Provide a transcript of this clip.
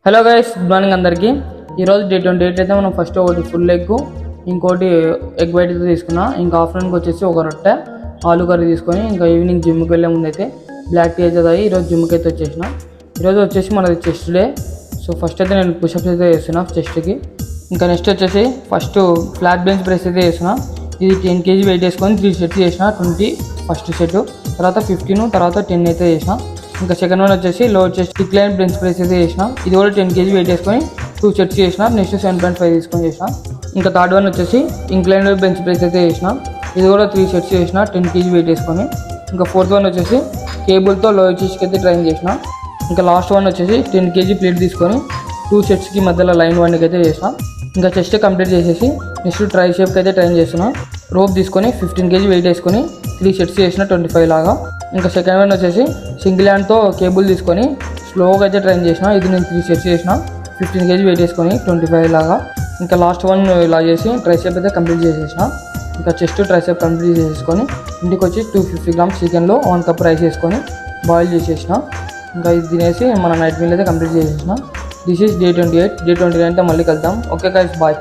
Hello guys, good morning అందరికీ. ఈరోజు day 28 అయితే మనం ఫస్ట్ ఒకటి ఫుల్ ఎగ్, ఇంకోటి ఎగ్ వైట్ అయితే తీసుకున్నా. ఇంకా ఆఫ్టర్నూన్కి వచ్చేసి ఒక రొట్టె ఆలు కర్రీ తీసుకొని ఇంకా ఈవినింగ్ జిమ్కి వెళ్ళే ముందు అయితే బ్లాక్ టీ అయితే తాగి ఈరోజు జిమ్కి అయితే వచ్చేసిన. ఈరోజు వచ్చేసి మనది చెస్ట్ డే. సో ఫస్ట్ అయితే నేను పుషప్స్ అయితే చేస్తున్నా చెస్ట్కి. ఇంకా నెక్స్ట్ వచ్చేసి ఫస్ట్ ఫ్లాట్ బెంచ్ ప్రెస్ అయితే చేస్తున్నా. ఇది 10 kg వెయిట్ వేసుకొని 3 సెట్స్ చేసిన. 20 ఫస్ట్ సెట్, తర్వాత 15, తర్వాత 10 అయితే చేసిన. ఇంకా సెకండ్ వన్ వచ్చేసి లో చెస్ట్ డిక్లైన్ బెంచ్ ప్రెస్ అయితే చేసిన. ఇది కూడా 10 kg వెయిట్ వేసుకొని 2 సెట్స్ చేసిన. నెక్స్ట్ 7.5 తీసుకొని చేసిన. ఇంకా థర్డ్ వన్ వచ్చేసి ఇంక్లైన్ బెంచ్ ప్రెస్ అయితే చేసిన. ఇది కూడా 3 సెట్స్ చేసిన 10 kg వెయిట్ వేసుకొని. ఇంకా ఫోర్త్ వన్ వచ్చేసి కేబుల్తో లో చెస్ట్కి అయితే ట్రైన్ చేసిన. ఇంకా లాస్ట్ వన్ వచ్చేసి 10 kg ప్లేట్ తీసుకొని 2 సెట్స్కి మధ్యలో లైన్ వన్కి అయితే చేసిన. ఇంకా చెస్ట్ కంప్లీట్ చేసేసి నెక్స్ట్ ట్రై షేప్కి అయితే ట్రైన్ చేస్తున్నా. రోప్ తీసుకొని 15 kg వెయిట్ వేసుకొని 3 సెట్స్ చేసిన 25 లాగా. ఇంకా సెకండ్ వన్ వచ్చేసి సింగిల్ హ్యాండ్తో కేబుల్ తీసుకొని స్లోగా అయితే ట్రైన్ చేసిన. ఇది నేను 3 సెట్స్ చేసిన 15 kg వెయిట్ వేసుకొని 25 లాగా. ఇంకా లాస్ట్ వన్ ఇలా చేసి ట్రైసెప్ అయితే కంప్లీట్ చేసేసిన. ఇంకా చెస్ట్ ట్రైసెప్ కంప్లీట్ చేసేసుకొని ఇంటికి వచ్చి 250 grams చికెన్లో 1 cup రైస్ వేసుకొని బాయిల్ చేసేసిన. ఇంకా ఇది తినేసి మన నైట్ మీల్ అయితే కంప్లీట్ చేసేసిన. This is day 28. డే 29 అయితే మళ్ళీ కలుద్దాం. Okay guys, bye.